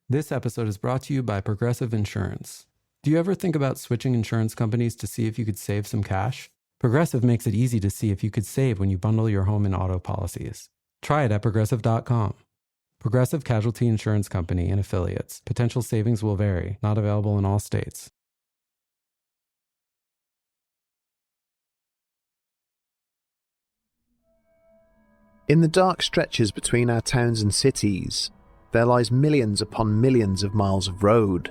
This episode is brought to you by Progressive Insurance. Do you ever think about switching insurance companies to see if you could save some cash? Progressive makes it easy to see if you could save when you bundle your home and auto policies. Try it at progressive.com. Progressive Casualty Insurance Company and Affiliates. Potential savings will vary. Not available in all states. In the dark stretches between our towns and cities, there lies millions upon millions of miles of road.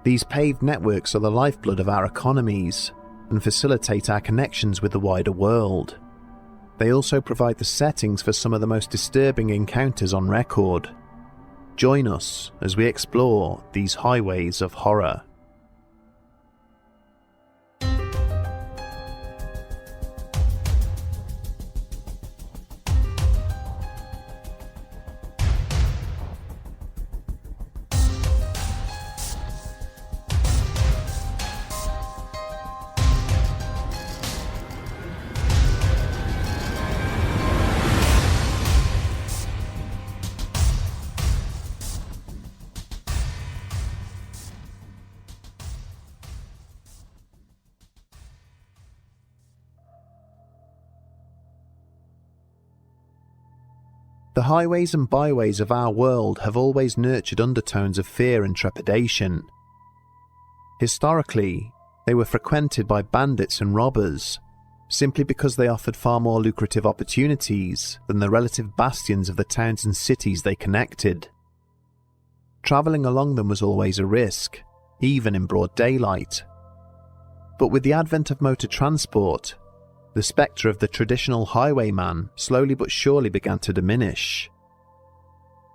These paved networks are the lifeblood of our economies and facilitate our connections with the wider world. They also provide the settings for some of the most disturbing encounters on record. Join us as we explore these highways of horror. The highways and byways of our world have always nurtured undertones of fear and trepidation. Historically, they were frequented by bandits and robbers, simply because they offered far more lucrative opportunities than the relative bastions of the towns and cities they connected. Travelling along them was always a risk, even in broad daylight. But with the advent of motor transport, the spectre of the traditional highwayman slowly but surely began to diminish.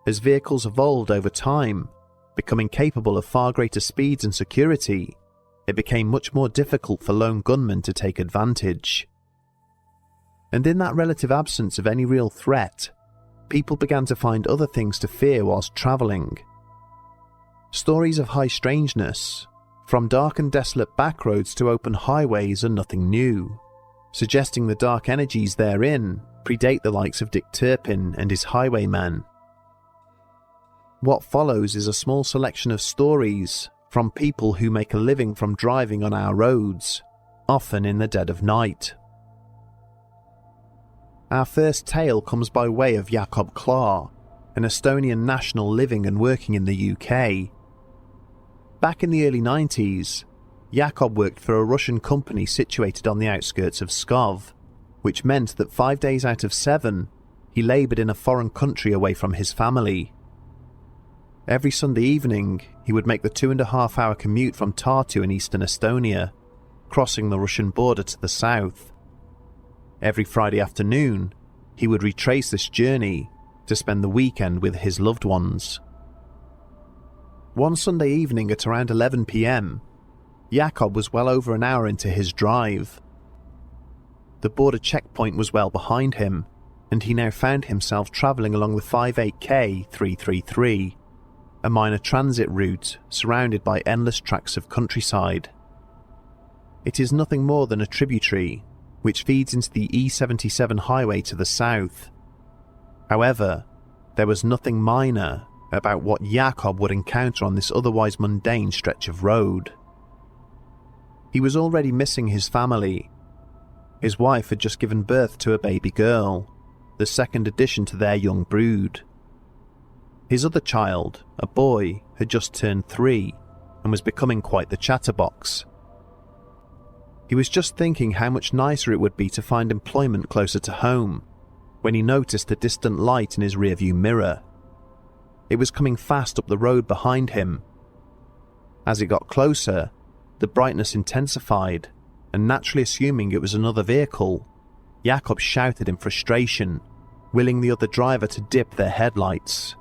As vehicles evolved over time, becoming capable of far greater speeds and security, it became much more difficult for lone gunmen to take advantage. And in that relative absence of any real threat, people began to find other things to fear whilst travelling. Stories of high strangeness, from dark and desolate backroads to open highways, are nothing new, suggesting the dark energies therein predate the likes of Dick Turpin and his highwaymen. What follows is a small selection of stories from people who make a living from driving on our roads, often in the dead of night. Our first tale comes by way of Jakob Klaar, an Estonian national living and working in the UK. Back in the early 90s, Jakob worked for a Russian company situated on the outskirts of Pskov, which meant that 5 days out of 7, he laboured in a foreign country away from his family. Every Sunday evening, he would make the 2.5-hour commute from Tartu in eastern Estonia, crossing the Russian border to the south. Every Friday afternoon, he would retrace this journey to spend the weekend with his loved ones. One Sunday evening at around 11 p.m, Jakob was well over an hour into his drive. The border checkpoint was well behind him, and he now found himself travelling along the 58K 333, a minor transit route surrounded by endless tracts of countryside. It is nothing more than a tributary, which feeds into the E77 highway to the south. However, there was nothing minor about what Jakob would encounter on this otherwise mundane stretch of road. He was already missing his family. His wife had just given birth to a baby girl, the second addition to their young brood. His other child, a boy, had just turned 3 and was becoming quite the chatterbox. He was just thinking how much nicer it would be to find employment closer to home when he noticed a distant light in his rearview mirror. It was coming fast up the road behind him. As it got closer, the brightness intensified, and naturally assuming it was another vehicle, Jakob shouted in frustration, willing the other driver to dip their headlights.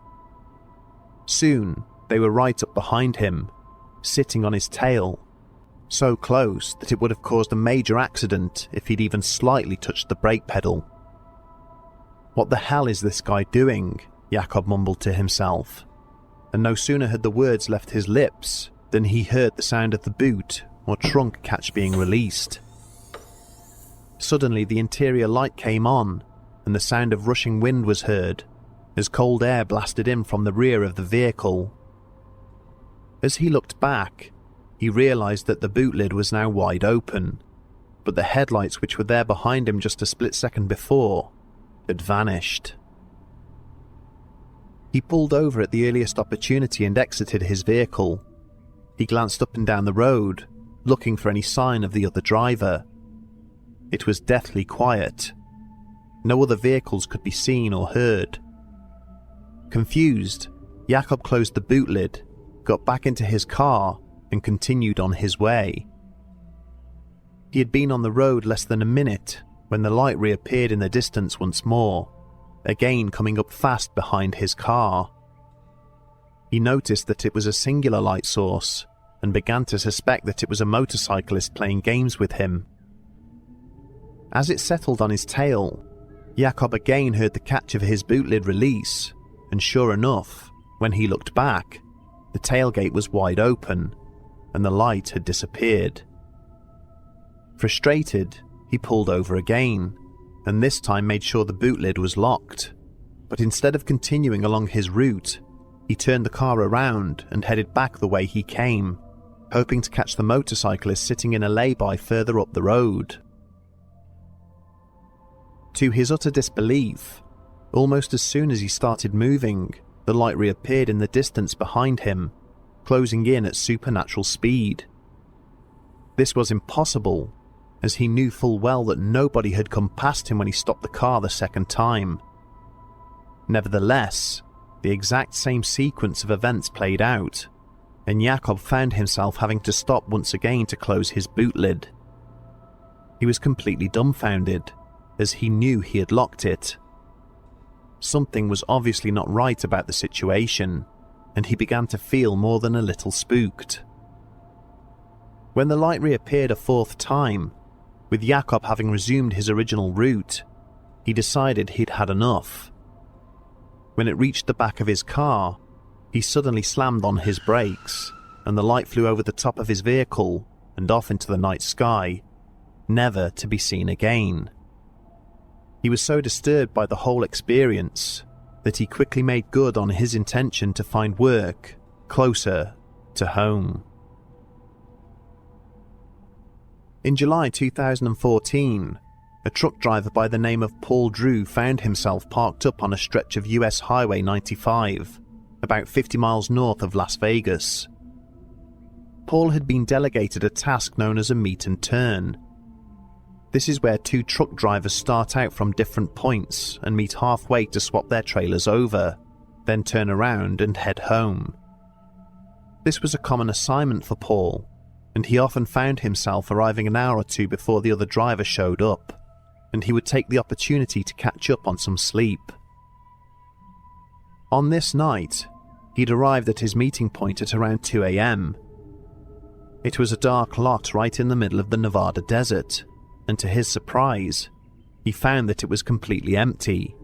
Soon, they were right up behind him, sitting on his tail, so close that it would have caused a major accident if he'd even slightly touched the brake pedal. "What the hell is this guy doing?" Jakob mumbled to himself, and no sooner had the words left his lips than he heard the sound of the boot or trunk catch being released. Suddenly the interior light came on, and the sound of rushing wind was heard, as cold air blasted in from the rear of the vehicle, As he looked back, he realized that the boot lid was now wide open, but the headlights which were there behind him just a split second before had vanished. He pulled over at the earliest opportunity and exited his vehicle. He glanced up and down the road, looking for any sign of the other driver. It was deathly quiet. No other vehicles could be seen or heard. Confused, Jakob closed the boot lid, got back into his car, and continued on his way. He had been on the road less than a minute when the light reappeared in the distance once more, again coming up fast behind his car. He noticed that it was a singular light source and began to suspect that it was a motorcyclist playing games with him. As it settled on his tail, Jakob again heard the catch of his boot lid release, and sure enough, when he looked back, the tailgate was wide open and the light had disappeared. Frustrated, he pulled over again, and this time made sure the boot lid was locked. But instead of continuing along his route, he turned the car around and headed back the way he came, hoping to catch the motorcyclist sitting in a lay-by further up the road. To his utter disbelief, almost as soon as he started moving, the light reappeared in the distance behind him, closing in at supernatural speed. This was impossible, as he knew full well that nobody had come past him when he stopped the car the second time. Nevertheless, the exact same sequence of events played out, and Jakob found himself having to stop once again to close his boot lid. He was completely dumbfounded, as he knew he had locked it. Something was obviously not right about the situation, and he began to feel more than a little spooked. When the light reappeared a fourth time, with Jakob having resumed his original route, he decided he'd had enough. When it reached the back of his car, he suddenly slammed on his brakes, and the light flew over the top of his vehicle and off into the night sky, never to be seen again. He was so disturbed by the whole experience that he quickly made good on his intention to find work closer to home. In July 2014, a truck driver by the name of Paul Drew found himself parked up on a stretch of US Highway 95, about 50 miles north of Las Vegas. Paul had been delegated a task known as a meet and turn. This is where two truck drivers start out from different points and meet halfway to swap their trailers over, then turn around and head home. This was a common assignment for Paul, and he often found himself arriving an hour or two before the other driver showed up, and he would take the opportunity to catch up on some sleep. On this night, he'd arrived at his meeting point at around 2 a.m. It was a dark lot right in the middle of the Nevada desert, and to his surprise, he found that it was completely empty.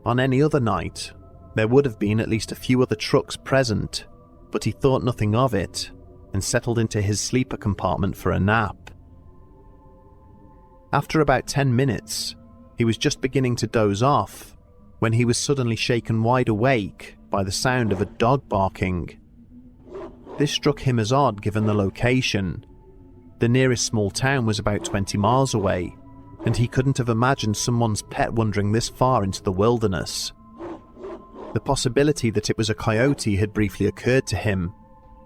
On any other night, there would have been at least a few other trucks present, but he thought nothing of it and settled into his sleeper compartment for a nap. After about 10 minutes, he was just beginning to doze off when he was suddenly shaken wide awake by the sound of a dog barking. This struck him as odd given the location. The nearest small town was about 20 miles away, and he couldn't have imagined someone's pet wandering this far into the wilderness. The possibility that it was a coyote had briefly occurred to him,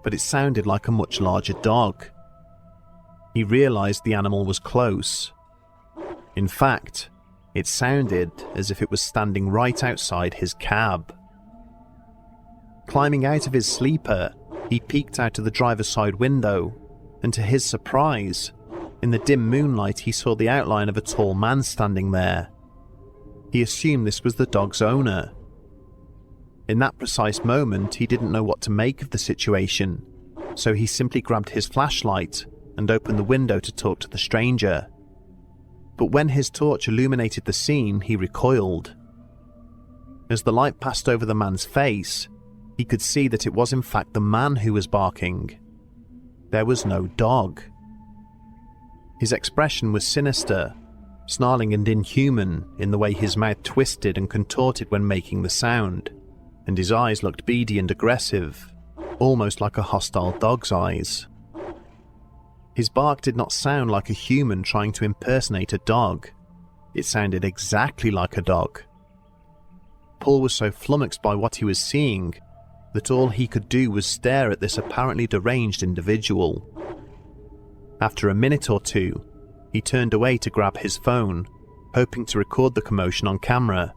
but it sounded like a much larger dog. He realized the animal was close. In fact, it sounded as if it was standing right outside his cab. Climbing out of his sleeper, he peeked out of the driver's side window, and to his surprise, in the dim moonlight he saw the outline of a tall man standing there. He assumed this was the dog's owner. In that precise moment, he didn't know what to make of the situation, so he simply grabbed his flashlight and opened the window to talk to the stranger. But when his torch illuminated the scene, he recoiled. As the light passed over the man's face, he could see that it was in fact the man who was barking. There was no dog. His expression was sinister, snarling and inhuman in the way his mouth twisted and contorted when making the sound, and his eyes looked beady and aggressive. almost like a hostile dog's eyes. His bark did not sound like a human trying to impersonate a dog. It sounded exactly like a dog. Paul was so flummoxed by what he was seeing that all he could do was stare at this apparently deranged individual. After a minute or two, he turned away to grab his phone, hoping to record the commotion on camera.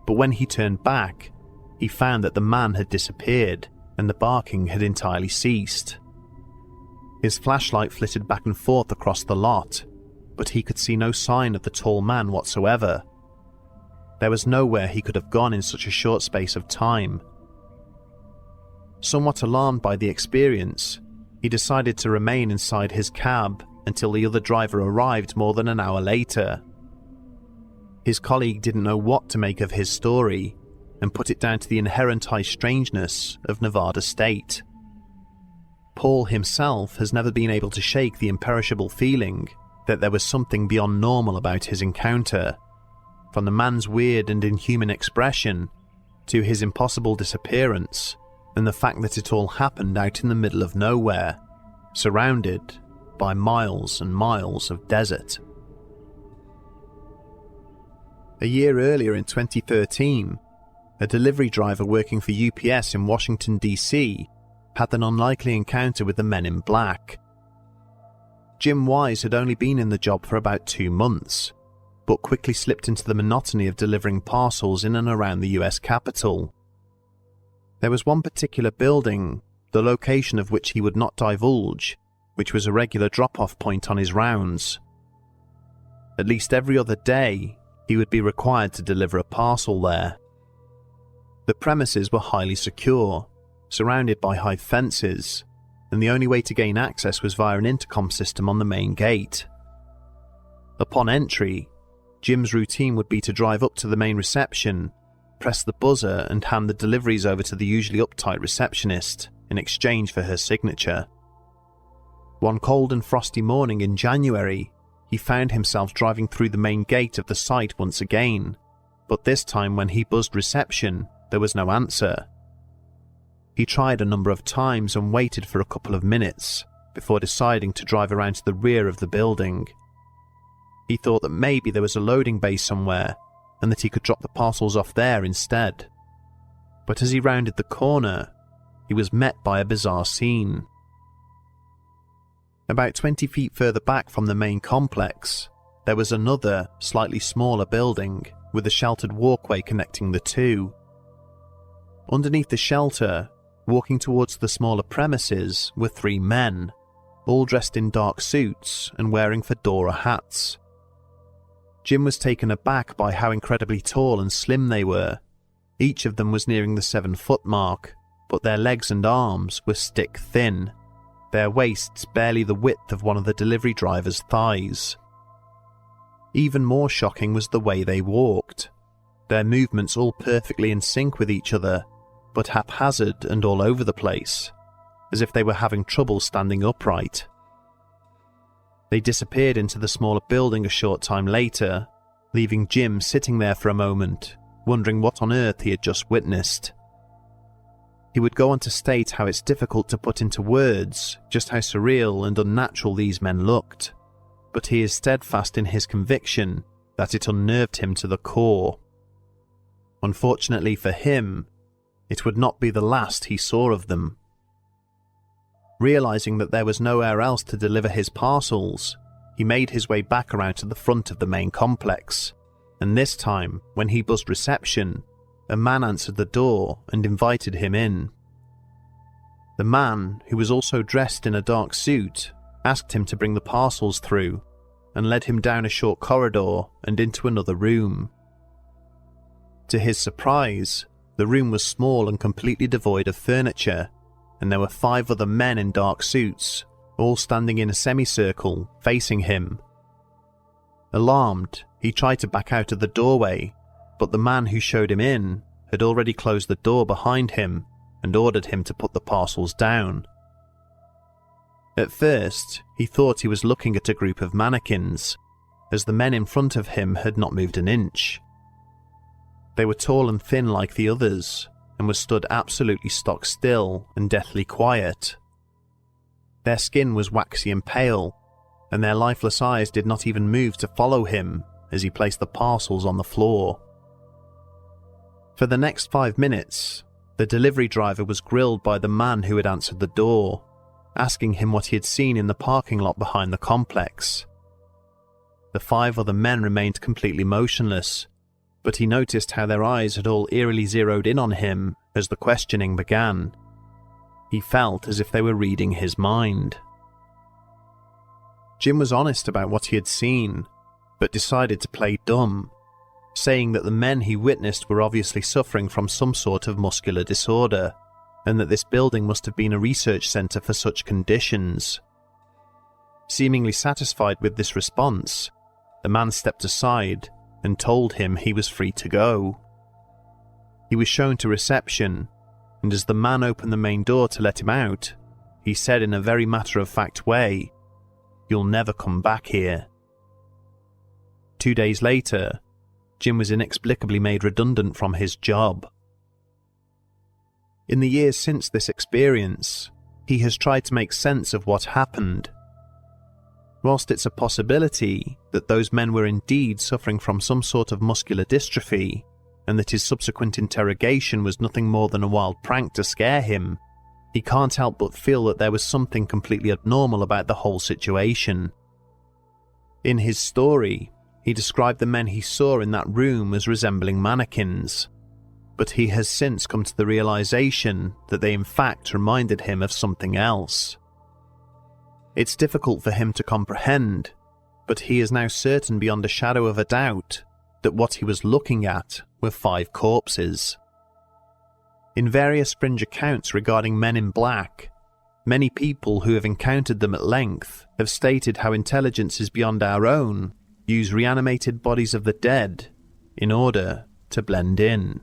But when he turned back, he found that the man had disappeared and the barking had entirely ceased. His flashlight flitted back and forth across the lot, but he could see no sign of the tall man whatsoever. There was nowhere he could have gone in such a short space of time. Somewhat alarmed by the experience, he decided to remain inside his cab until the other driver arrived more than an hour later. His colleague didn't know what to make of his story and put it down to the inherent high strangeness of Nevada State. Paul himself has never been able to shake the imperishable feeling that there was something beyond normal about his encounter, from the man's weird and inhuman expression to his impossible disappearance and the fact that it all happened out in the middle of nowhere, surrounded by miles and miles of desert. A year earlier in 2013, a delivery driver working for UPS in Washington, D.C. had an unlikely encounter with the men in black. Jim Wise had only been in the job for about 2 months, but quickly slipped into the monotony of delivering parcels in and around the US Capitol. There was one particular building, the location of which he would not divulge, which was a regular drop-off point on his rounds. At least every other day, he would be required to deliver a parcel there. The premises were highly secure, surrounded by high fences, and the only way to gain access was via an intercom system on the main gate. Upon entry, Jim's routine would be to drive up to the main reception, press the buzzer and hand the deliveries over to the usually uptight receptionist in exchange for her signature. One cold and frosty morning in January, he found himself driving through the main gate of the site once again, but this time when he buzzed reception, there was no answer. He tried a number of times and waited for a couple of minutes before deciding to drive around to the rear of the building. He thought that maybe there was a loading bay somewhere and that he could drop the parcels off there instead. But as he rounded the corner, he was met by a bizarre scene. About 20 feet further back from the main complex, there was another, slightly smaller building with a sheltered walkway connecting the two. Underneath the shelter, walking towards the smaller premises, were 3 men, all dressed in dark suits and wearing fedora hats. Jim was taken aback by how incredibly tall and slim they were. Each of them was nearing the 7-foot mark, but their legs and arms were stick thin, their waists barely the width of one of the delivery driver's thighs. Even more shocking was the way they walked, their movements all perfectly in sync with each other, but haphazard and all over the place, as if they were having trouble standing upright. They disappeared into the smaller building a short time later, leaving Jim sitting there for a moment, wondering what on earth he had just witnessed. He would go on to state how it's difficult to put into words just how surreal and unnatural these men looked, but he is steadfast in his conviction that it unnerved him to the core. Unfortunately for him, it would not be the last he saw of them. Realizing that there was nowhere else to deliver his parcels, he made his way back around to the front of the main complex, and this time, when he buzzed reception, a man answered the door and invited him in. The man, who was also dressed in a dark suit, asked him to bring the parcels through, and led him down a short corridor and into another room. To his surprise, the room was small and completely devoid of furniture, and there were 5 other men in dark suits, all standing in a semicircle, facing him. Alarmed, he tried to back out of the doorway, but the man who showed him in had already closed the door behind him and ordered him to put the parcels down. At first, he thought he was looking at a group of mannequins, as the men in front of him had not moved an inch. They were tall and thin like the others, and was stood absolutely stock still and deathly quiet. Their skin was waxy and pale, and their lifeless eyes did not even move to follow him as he placed the parcels on the floor. For the next 5 minutes, the delivery driver was grilled by the man who had answered the door, asking him what he had seen in the parking lot behind the complex. The 5 other men remained completely motionless, but he noticed how their eyes had all eerily zeroed in on him as the questioning began. He felt as if they were reading his mind. Jim was honest about what he had seen, but decided to play dumb, saying that the men he witnessed were obviously suffering from some sort of muscular disorder, and that this building must have been a research centre for such conditions. Seemingly satisfied with this response, the man stepped aside and told him he was free to go. He was shown to reception, and as the man opened the main door to let him out, he said in a very matter-of-fact way, "You'll never come back here." 2 days later, Jim was inexplicably made redundant from his job. In the years since this experience, he has tried to make sense of what happened. Whilst it's a possibility that those men were indeed suffering from some sort of muscular dystrophy, and that his subsequent interrogation was nothing more than a wild prank to scare him, he can't help but feel that there was something completely abnormal about the whole situation. In his story, he described the men he saw in that room as resembling mannequins, but he has since come to the realization that they in fact reminded him of something else. It's difficult for him to comprehend, but he is now certain beyond a shadow of a doubt that what he was looking at were 5 corpses. In various fringe accounts regarding men in black, many people who have encountered them at length have stated how intelligences beyond our own use reanimated bodies of the dead in order to blend in.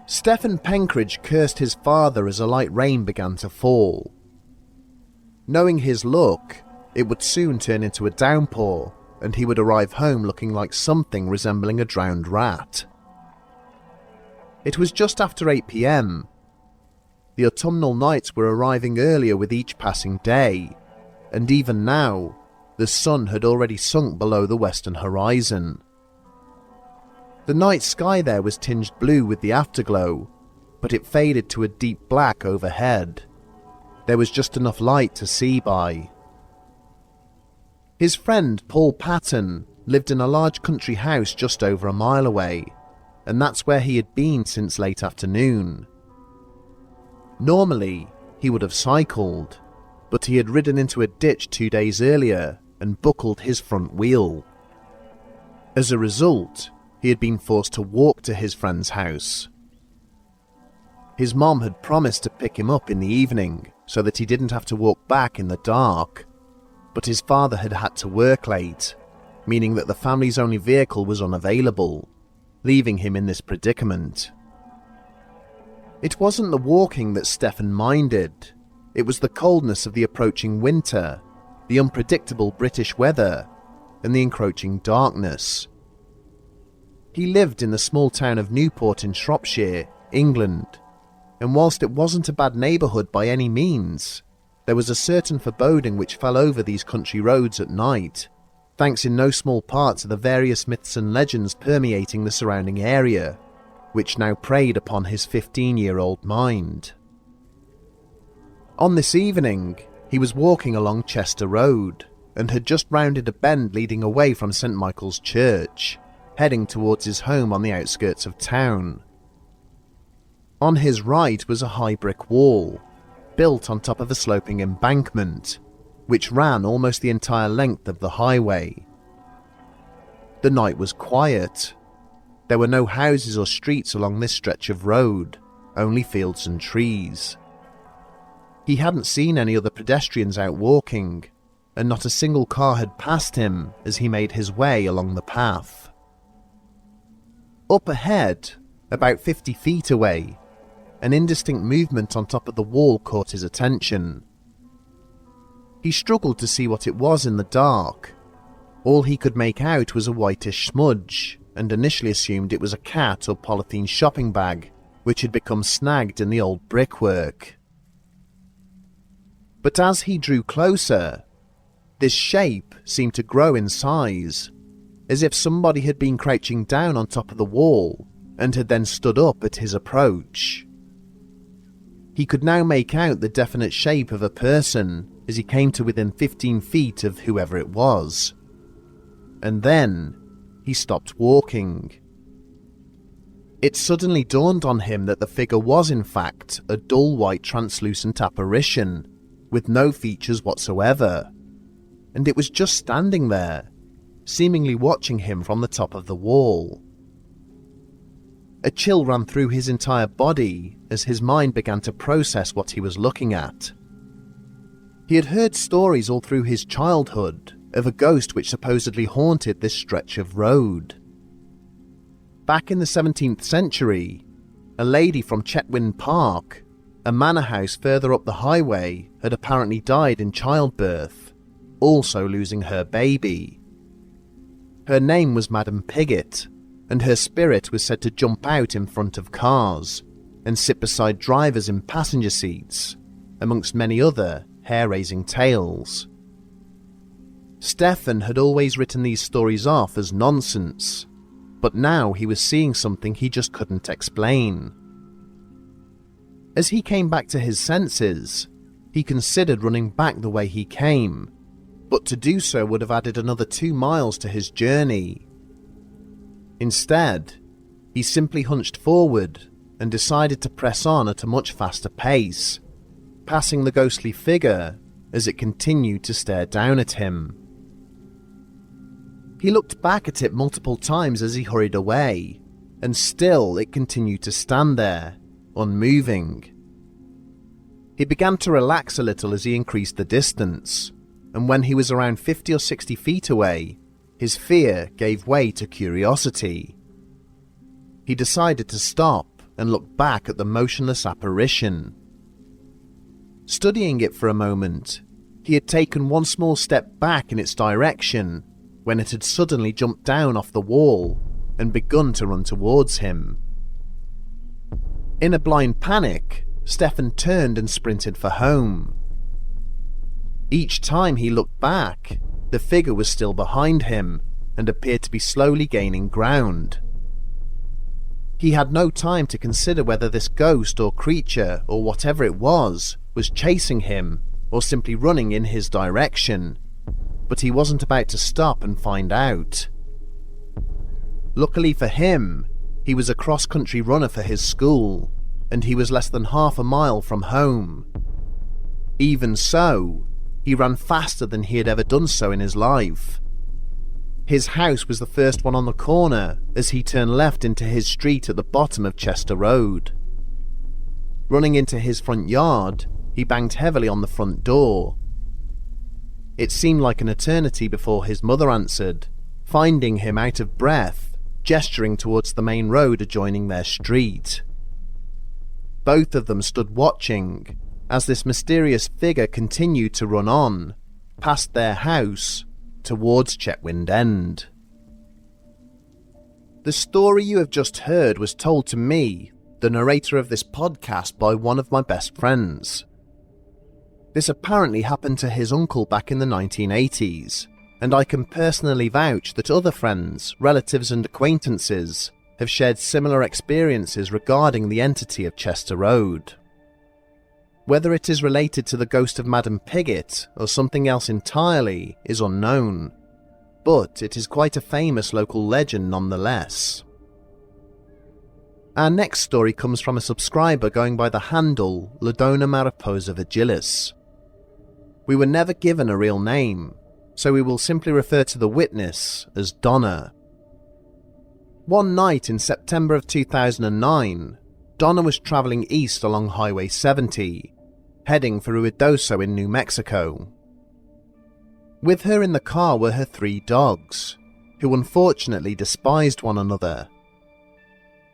Stephen Penkridge cursed his father as a light rain began to fall. Knowing his luck, it would soon turn into a downpour, and he would arrive home looking like something resembling a drowned rat. It was just after 8 p.m. The autumnal nights were arriving earlier with each passing day, and even now, the sun had already sunk below the western horizon. The night sky there was tinged blue with the afterglow, but it faded to a deep black overhead. There was just enough light to see by. His friend Paul Patton lived in a large country house just over a mile away, and that's where he had been since late afternoon. Normally, he would have cycled, but he had ridden into a ditch 2 days earlier and buckled his front wheel. As a result, he had been forced to walk to his friend's house. His mom had promised to pick him up in the evening so that he didn't have to walk back in the dark, but his father had had to work late, meaning that the family's only vehicle was unavailable, leaving him in this predicament. It wasn't the walking that Stephen minded, it was the coldness of the approaching winter, the unpredictable British weather, and the encroaching darkness. He lived in the small town of Newport in Shropshire, England, and whilst it wasn't a bad neighbourhood by any means, there was a certain foreboding which fell over these country roads at night, thanks in no small part to the various myths and legends permeating the surrounding area, which now preyed upon his 15-year-old mind. On this evening, he was walking along Chester Road, and had just rounded a bend leading away from St Michael's Church, heading towards his home on the outskirts of town. On his right was a high brick wall, built on top of a sloping embankment, which ran almost the entire length of the highway. The night was quiet. There were no houses or streets along this stretch of road, only fields and trees. He hadn't seen any other pedestrians out walking, and not a single car had passed him as he made his way along the path. Up ahead, about 50 feet away, an indistinct movement on top of the wall caught his attention. He struggled to see what it was in the dark, All he could make out was a whitish smudge, and initially assumed it was a cat or polythene shopping bag, which had become snagged in the old brickwork. But as he drew closer, this shape seemed to grow in size, as if somebody had been crouching down on top of the wall and had then stood up at his approach. He could now make out the definite shape of a person as he came to within 15 feet of whoever it was. And then he stopped walking. It suddenly dawned on him that the figure was in fact a dull white translucent apparition with no features whatsoever, and it was just standing there, seemingly watching him from the top of the wall. A chill ran through his entire body as his mind began to process what he was looking at. He had heard stories all through his childhood of a ghost which supposedly haunted this stretch of road. Back in the 17th century, a lady from Chetwynd Park, a manor house further up the highway, had apparently died in childbirth, also losing her baby. Her name was Madam Pigott, and her spirit was said to jump out in front of cars and sit beside drivers in passenger seats, amongst many other hair-raising tales. Stefan had always written these stories off as nonsense, but now he was seeing something he just couldn't explain. As he came back to his senses, he considered running back the way he came, but to do so would have added another 2 miles to his journey. Instead, he simply hunched forward and decided to press on at a much faster pace, passing the ghostly figure as it continued to stare down at him. He looked back at it multiple times as he hurried away, and still it continued to stand there, unmoving. He began to relax a little as he increased the distance, and when he was around 50 or 60 feet away, his fear gave way to curiosity. He decided to stop and look back at the motionless apparition. Studying it for a moment, he had taken one small step back in its direction when it had suddenly jumped down off the wall and begun to run towards him. In a blind panic, Stefan turned and sprinted for home. Each time he looked back, the figure was still behind him and appeared to be slowly gaining ground. He had no time to consider whether this ghost or creature or whatever it was chasing him or simply running in his direction, but he wasn't about to stop and find out. Luckily for him, he was a cross-country runner for his school, and he was less than half a mile from home. Even so, he ran faster than he had ever done so in his life. His house was the first one on the corner as he turned left into his street at the bottom of Chester Road. Running into his front yard, he banged heavily on the front door. It seemed like an eternity before his mother answered, finding him out of breath, gesturing towards the main road adjoining their street. Both of them stood watching as this mysterious figure continued to run on, past their house, towards Chetwynd End. The story you have just heard was told to me, the narrator of this podcast, by one of my best friends. This apparently happened to his uncle back in the 1980s, and I can personally vouch that other friends, relatives and acquaintances have shared similar experiences regarding the entity of Chester Road. Whether it is related to the ghost of Madam Pigott or something else entirely is unknown, but it is quite a famous local legend nonetheless. Our next story comes from a subscriber going by the handle Ladona Mariposa Vigilis. We were never given a real name, so we will simply refer to the witness as Donna. One night in September of 2009, Donna was travelling east along Highway 70, heading for Ruidoso in New Mexico. With her in the car were her 3 dogs, who unfortunately despised one another.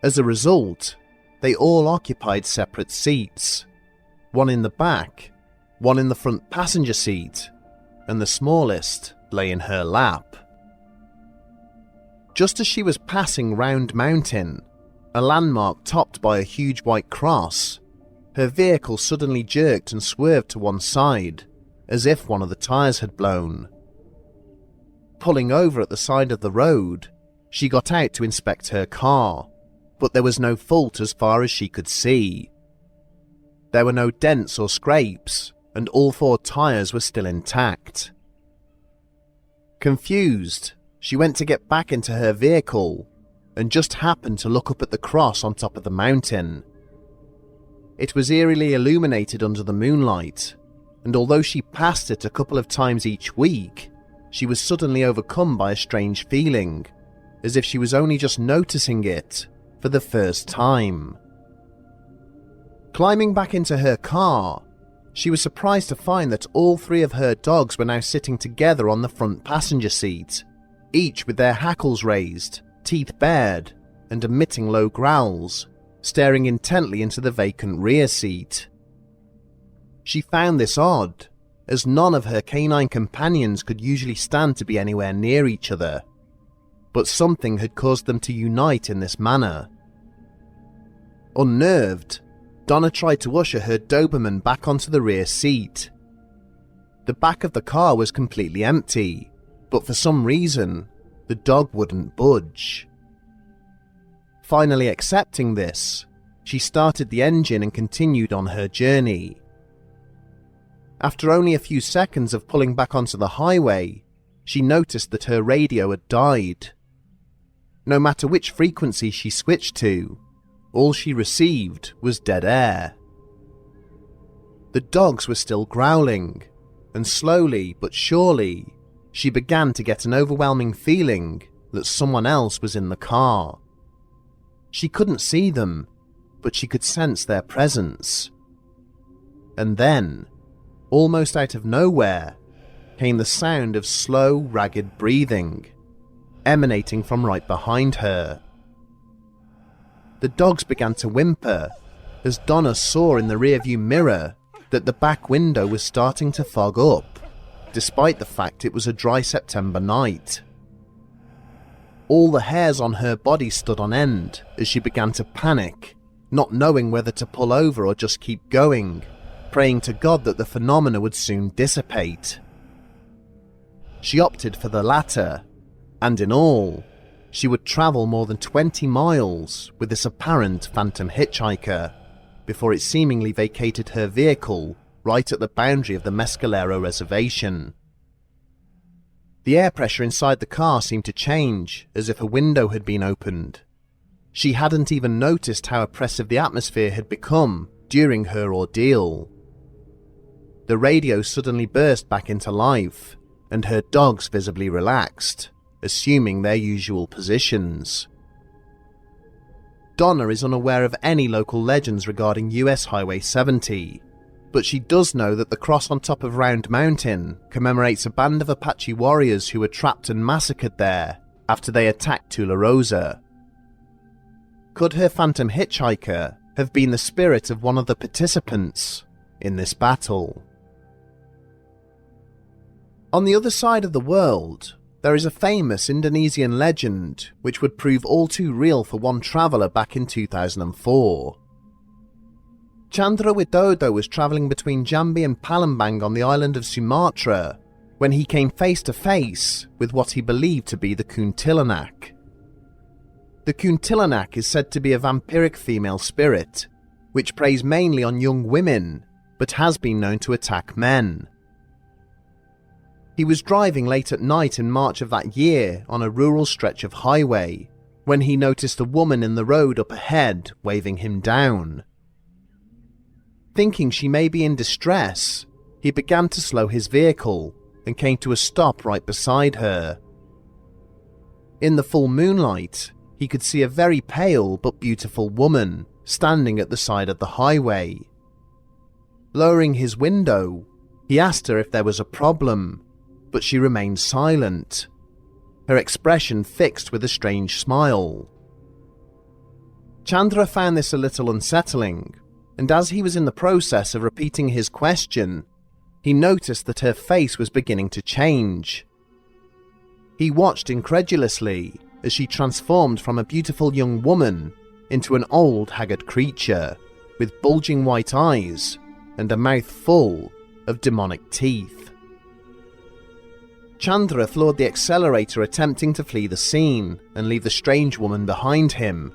As a result, they all occupied separate seats, one in the back, one in the front passenger seat, and the smallest lay in her lap. Just as she was passing Round Mountain, a landmark topped by a huge white cross, her vehicle suddenly jerked and swerved to one side, as if one of the tyres had blown. Pulling over at the side of the road, she got out to inspect her car, but there was no fault as far as she could see. There were no dents or scrapes, and all 4 tyres were still intact. Confused, she went to get back into her vehicle and just happened to look up at the cross on top of the mountain. It was eerily illuminated under the moonlight, and although she passed it a couple of times each week, she was suddenly overcome by a strange feeling, as if she was only just noticing it for the first time. Climbing back into her car, she was surprised to find that all 3 of her dogs were now sitting together on the front passenger seat, each with their hackles raised, teeth bared, and emitting low growls, staring intently into the vacant rear seat. She found this odd, as none of her canine companions could usually stand to be anywhere near each other, but something had caused them to unite in this manner. Unnerved, Donna tried to usher her Doberman back onto the rear seat. The back of the car was completely empty, but for some reason, the dog wouldn't budge. Finally accepting this, she started the engine and continued on her journey. After only a few seconds of pulling back onto the highway, she noticed that her radio had died. No matter which frequency she switched to, all she received was dead air. The dogs were still growling, and slowly but surely, she began to get an overwhelming feeling that someone else was in the car. She couldn't see them, but she could sense their presence. And then, almost out of nowhere, came the sound of slow, ragged breathing, emanating from right behind her. The dogs began to whimper as Donna saw in the rearview mirror that the back window was starting to fog up, despite the fact it was a dry September night. All the hairs on her body stood on end as she began to panic, not knowing whether to pull over or just keep going, praying to God that the phenomena would soon dissipate. She opted for the latter, and in all, she would travel more than 20 miles with this apparent phantom hitchhiker before it seemingly vacated her vehicle right at the boundary of the Mescalero reservation. The air pressure inside the car seemed to change, as if a window had been opened. She hadn't even noticed how oppressive the atmosphere had become during her ordeal. The radio suddenly burst back into life, and her dogs visibly relaxed, assuming their usual positions. Donna is unaware of any local legends regarding US Highway 70, but she does know that the cross on top of Round Mountain commemorates a band of Apache warriors who were trapped and massacred there after they attacked Tularosa. Could her phantom hitchhiker have been the spirit of one of the participants in this battle? On the other side of the world, there is a famous Indonesian legend which would prove all too real for one traveller back in 2004. Chandra Widodo was travelling between Jambi and Palembang on the island of Sumatra when he came face to face with what he believed to be the Kuntilanak. The Kuntilanak is said to be a vampiric female spirit, which preys mainly on young women, but has been known to attack men. He was driving late at night in March of that year on a rural stretch of highway when he noticed a woman in the road up ahead waving him down. Thinking she may be in distress, he began to slow his vehicle and came to a stop right beside her. In the full moonlight, he could see a very pale but beautiful woman standing at the side of the highway. Lowering his window, he asked her if there was a problem, but she remained silent, her expression fixed with a strange smile. Chandra found this a little unsettling, and as he was in the process of repeating his question, he noticed that her face was beginning to change. He watched incredulously as she transformed from a beautiful young woman into an old, haggard creature with bulging white eyes and a mouth full of demonic teeth. Chandra floored the accelerator, attempting to flee the scene and leave the strange woman behind him.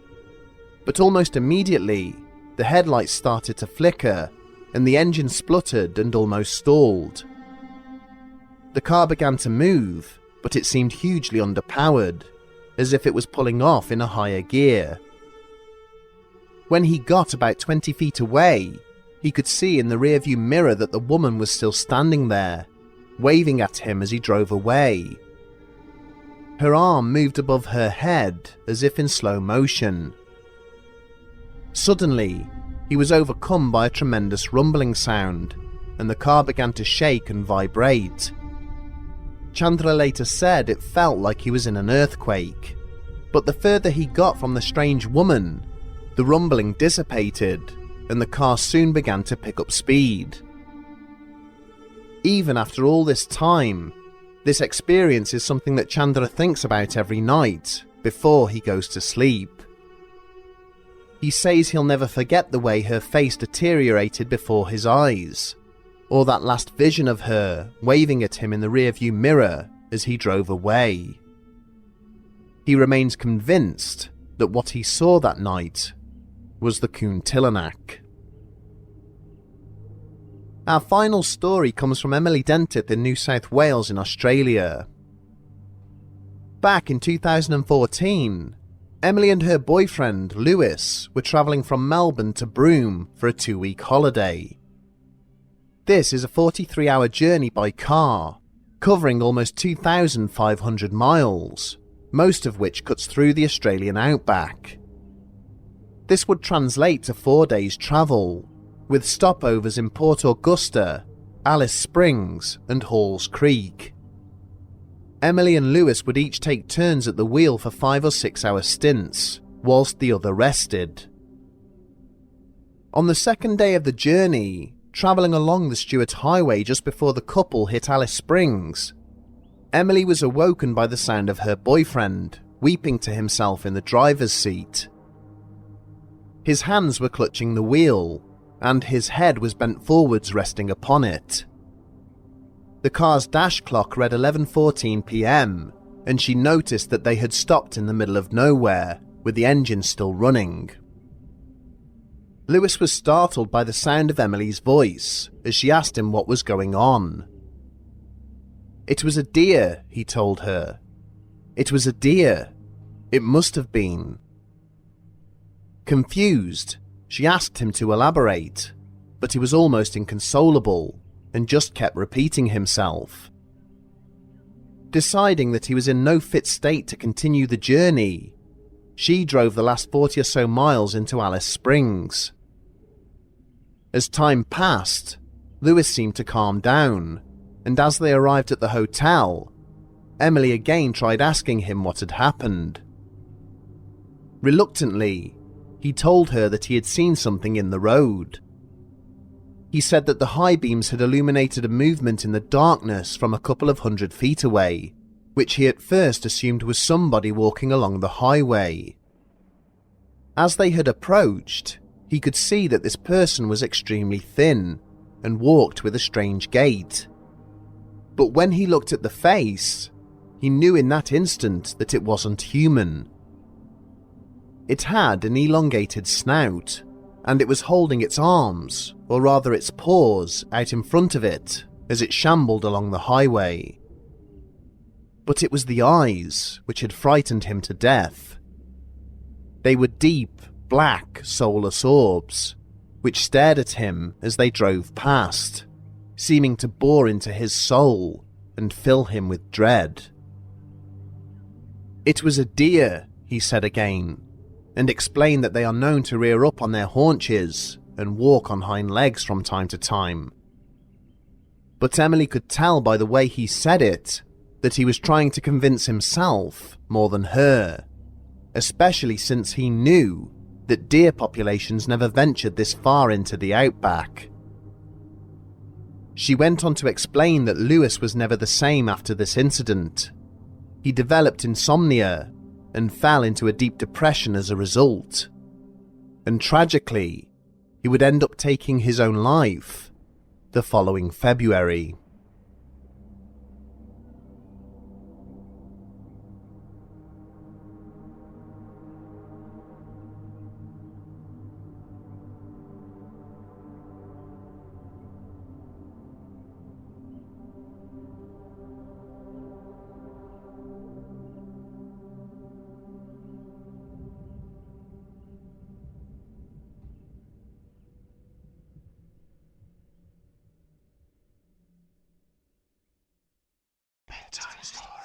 But almost immediately, the headlights started to flicker and the engine spluttered and almost stalled. The car began to move, but it seemed hugely underpowered, as if it was pulling off in a higher gear. When he got about 20 feet away, he could see in the rearview mirror that the woman was still standing there, waving at him as he drove away. Her arm moved above her head as if in slow motion. Suddenly, he was overcome by a tremendous rumbling sound, and the car began to shake and vibrate. Chandra later said it felt like he was in an earthquake, but the further he got from the strange woman, the rumbling dissipated, and the car soon began to pick up speed. Even after all this time, this experience is something that Chandra thinks about every night before he goes to sleep. He says he'll never forget the way her face deteriorated before his eyes, or that last vision of her waving at him in the rearview mirror as he drove away. He remains convinced that what he saw that night was the Kuntilanak. Our final story comes from Emily Dentith in New South Wales in Australia. Back in 2014, Emily and her boyfriend, Lewis, were travelling from Melbourne to Broome for a 2-week holiday. This is a 43-hour journey by car, covering almost 2,500 miles, most of which cuts through the Australian outback. This would translate to 4 days' travel, with stopovers in Port Augusta, Alice Springs and Halls Creek. Emily and Lewis would each take turns at the wheel for 5 or 6 hour stints, whilst the other rested. On the second day of the journey, travelling along the Stuart Highway just before the couple hit Alice Springs, Emily was awoken by the sound of her boyfriend weeping to himself in the driver's seat. His hands were clutching the wheel, and his head was bent forwards resting upon it. The car's dash clock read 11:14 p.m, and she noticed that they had stopped in the middle of nowhere, with the engine still running. Lewis was startled by the sound of Emily's voice as she asked him what was going on. "It was a deer," he told her. "It was a deer. It must have been." Confused, she asked him to elaborate, but he was almost inconsolable and just kept repeating himself. Deciding that he was in no fit state to continue the journey, she drove the last 40 or so miles into Alice Springs. As time passed, Lewis seemed to calm down, and as they arrived at the hotel, Emily again tried asking him what had happened. Reluctantly, he told her that he had seen something in the road. He said that the high beams had illuminated a movement in the darkness from a couple of 100 feet away, which he at first assumed was somebody walking along the highway. As they had approached, he could see that this person was extremely thin and walked with a strange gait. But when he looked at the face, he knew in that instant that it wasn't human. It had an elongated snout, and it was holding its arms, or rather its paws, out in front of it as it shambled along the highway. But it was the eyes which had frightened him to death. They were deep, black, soulless orbs, which stared at him as they drove past, seeming to bore into his soul and fill him with dread. "It was a deer," he said again, and explained that they are known to rear up on their haunches and walk on hind legs from time to time. But Emily could tell by the way he said it that he was trying to convince himself more than her, especially since he knew that deer populations never ventured this far into the outback. She went on to explain that Lewis was never the same after this incident. He developed insomnia, and fell into a deep depression as a result. And tragically, he would end up taking his own life the following February. Bedtime Stories.